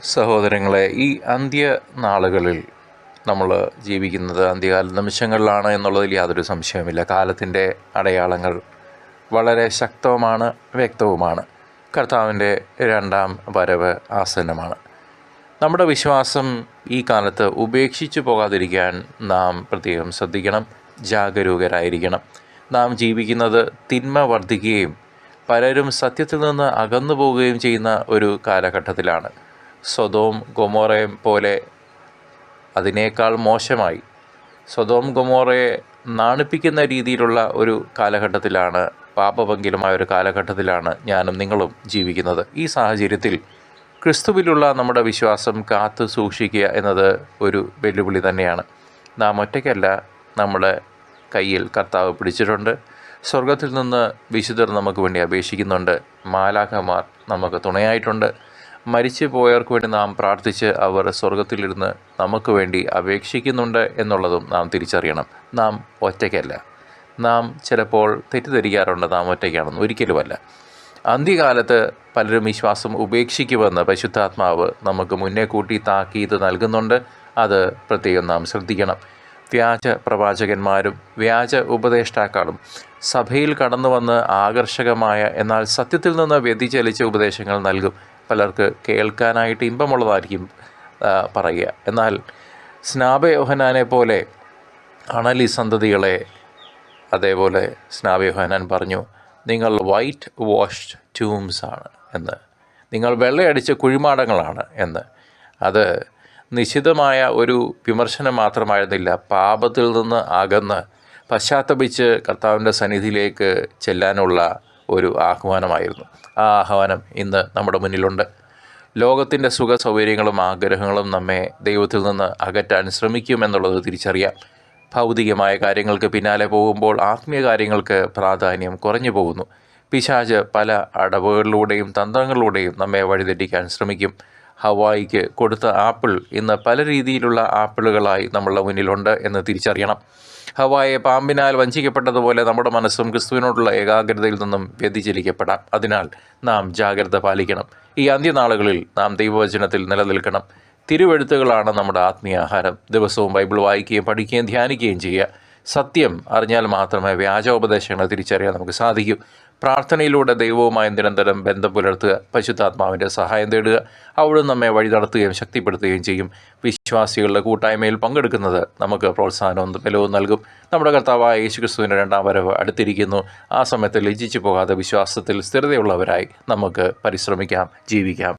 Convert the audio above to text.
സഹോദരങ്ങളെ, ഈ അന്ത്യനാളുകളിൽ നമ്മൾ ജീവിക്കുന്നത് അന്ത്യകാല നിമിഷങ്ങളിലാണ് എന്നുള്ളതിൽ യാതൊരു സംശയവുമില്ല. കാലത്തിൻ്റെ അടയാളങ്ങൾ വളരെ ശക്തവുമാണ്, വ്യക്തവുമാണ്. കർത്താവിൻ്റെ രണ്ടാം വരവ് ആസന്നമാണ്. നമ്മുടെ വിശ്വാസം ഈ കാലത്ത് ഉപേക്ഷിച്ചു പോകാതിരിക്കാൻ നാം പ്രത്യേകം ശ്രദ്ധിക്കണം, ജാഗരൂകരായിരിക്കണം. നാം ജീവിക്കുന്നത് തിന്മ വർദ്ധിക്കുകയും പലരും സത്യത്തിൽ നിന്ന് അകന്നു പോവുകയും ചെയ്യുന്ന ഒരു കാലഘട്ടത്തിലാണ്. സൊദോം ഗൊമോറയും പോലെ അതിനേക്കാൾ മോശമായി സൊദോം ഗൊമോറയെ നാണിപ്പിക്കുന്ന രീതിയിലുള്ള ഒരു കാലഘട്ടത്തിലാണ്, പാപഭംഗിലമായ ഒരു കാലഘട്ടത്തിലാണ് ഞാനും നിങ്ങളും ജീവിക്കുന്നത്. ഈ സാഹചര്യത്തിൽ ക്രിസ്തുവിലുള്ള നമ്മുടെ വിശ്വാസം കാത്തു സൂക്ഷിക്കുക എന്നത് ഒരു വെല്ലുവിളി തന്നെയാണ്. നാം ഒറ്റയ്ക്കല്ല, നമ്മുടെ കയ്യിൽ കർത്താവ് പിടിച്ചിട്ടുണ്ട്. സ്വർഗത്തിൽ നിന്ന് വിശുദ്ധർ നമുക്ക് വേണ്ടി അപേക്ഷിക്കുന്നുണ്ട്. മാലാഖമാർ നമുക്ക് തുണയായിട്ടുണ്ട്. മരിച്ചു പോയവർക്ക് വേണ്ടി നാം പ്രാർത്ഥിച്ച് അവർ സ്വർഗത്തിലിരുന്ന് നമുക്ക് വേണ്ടി അപേക്ഷിക്കുന്നുണ്ട് എന്നുള്ളതും നാം തിരിച്ചറിയണം. നാം ഒറ്റയ്ക്കല്ല. നാം ചിലപ്പോൾ തെറ്റിദ്ധരിക്കാറുണ്ട് നാം ഒറ്റയ്ക്കാണെന്ന്. ഒരിക്കലുമല്ല. അന്ത്യകാലത്ത് പലരും വിശ്വാസം ഉപേക്ഷിക്കുമെന്ന് പരിശുദ്ധാത്മാവ് നമുക്ക് മുന്നേ കൂട്ടി താക്കീത് നൽകുന്നുണ്ട്. അത് പ്രത്യേകം നാം ശ്രദ്ധിക്കണം. വ്യാജ പ്രവാചകന്മാരും വ്യാജ ഉപദേഷ്ടാക്കളും സഭയിൽ കടന്നു വന്ന് ആകർഷകമായ എന്നാൽ സത്യത്തിൽ നിന്ന് വ്യതിചലിച്ച ഉപദേശങ്ങൾ നൽകും. പലർക്ക് കേൾക്കാനായിട്ട് ഇമ്പമുള്ളതായിരിക്കും പറയുക. എന്നാൽ സ്നാപയോഹന്നാനെ പോലെ അണലി സന്തതികളെ, അതേപോലെ സ്നാപയോഹന്നാൻ പറഞ്ഞു, നിങ്ങൾ വൈറ്റ് വാഷ്ഡ് ടൂംസ് ആണ് എന്ന്, നിങ്ങൾ വെള്ളയടിച്ച കുഴിമാടങ്ങളാണ് എന്ന്. അത് നിശിതമായ ഒരു വിമർശനം മാത്രമായിരുന്നില്ല, പാപത്തിൽ നിന്ന് അകന്ന് പശ്ചാത്തപിച്ച് കർത്താവിൻ്റെ സന്നിധിയിലേക്ക് ചെല്ലാനുള്ള ഒരു ആഹ്വാനമായിരുന്നു. ആ ആഹ്വാനം ഇന്ന് നമ്മുടെ മുന്നിലുണ്ട്. ലോകത്തിൻ്റെ സുഖ സൗകര്യങ്ങളും ആഗ്രഹങ്ങളും നമ്മെ ദൈവത്തിൽ നിന്ന് അകറ്റാൻ ശ്രമിക്കുമെന്നുള്ളത് തിരിച്ചറിയാം. ഭൗതികമായ കാര്യങ്ങൾക്ക് പിന്നാലെ പോകുമ്പോൾ ആത്മീയ കാര്യങ്ങൾക്ക് പ്രാധാന്യം കുറഞ്ഞു പോകുന്നു. പിശാച് പല അടവുകളിലൂടെയും തന്ത്രങ്ങളിലൂടെയും നമ്മെ വഴിതെറ്റിക്കാൻ ശ്രമിക്കും. ഹവായിക്ക് കൊടുത്ത ആപ്പിൾ ഇന്ന് പല രീതിയിലുള്ള ആപ്പിളുകളായി നമ്മളുടെ മുന്നിലുണ്ട് എന്ന് തിരിച്ചറിയണം. ഹവായെ പാമ്പിനാൽ വഞ്ചിക്കപ്പെട്ടതുപോലെ നമ്മുടെ മനസ്സും ക്രിസ്തുവിനോടുള്ള ഏകാഗ്രതയിൽ നിന്നും വ്യതിചലിക്കപ്പെടാം. അതിനാൽ നാം ജാഗ്രത പാലിക്കണം. ഈ അന്ത്യനാളുകളിൽ നാം ദൈവവചനത്തിൽ നിലനിൽക്കണം. തിരുവെഴുത്തുകളാണ് നമ്മുടെ ആത്മീയ ആഹാരം. ദിവസവും ബൈബിൾ വായിക്കുകയും പഠിക്കുകയും ധ്യാനിക്കുകയും ചെയ്യുക. സത്യം അറിഞ്ഞാൽ മാത്രമേ വ്യാജോപദേശങ്ങളെ തിരിച്ചറിയാൻ നമുക്ക് സാധിക്കൂ. പ്രാർത്ഥനയിലൂടെ ദൈവവുമായി നിരന്തരം ബന്ധം പുലർത്തുക. പരിശുദ്ധാത്മാവിൻ്റെ സഹായം തേടുക. അവിടുന്ന് നമ്മെ വഴി നടത്തുകയും ശക്തിപ്പെടുത്തുകയും ചെയ്യും. വിശ്വാസികളുടെ കൂട്ടായ്മയിൽ പങ്കെടുക്കുന്നത് നമുക്ക് പ്രോത്സാഹനവും ബലവും നൽകും. നമ്മുടെ കർത്താവായ യേശുക്രിസ്തുവിൻ്റെ രണ്ടാം വരവ് അടുത്തിരിക്കുന്നു. ആ സമയത്ത് ലജ്ജിച്ചു പോകാതെ വിശ്വാസത്തിൽ സ്ഥിരതയുള്ളവരായി നമുക്ക് പരിശ്രമിക്കാം, ജീവിക്കാം.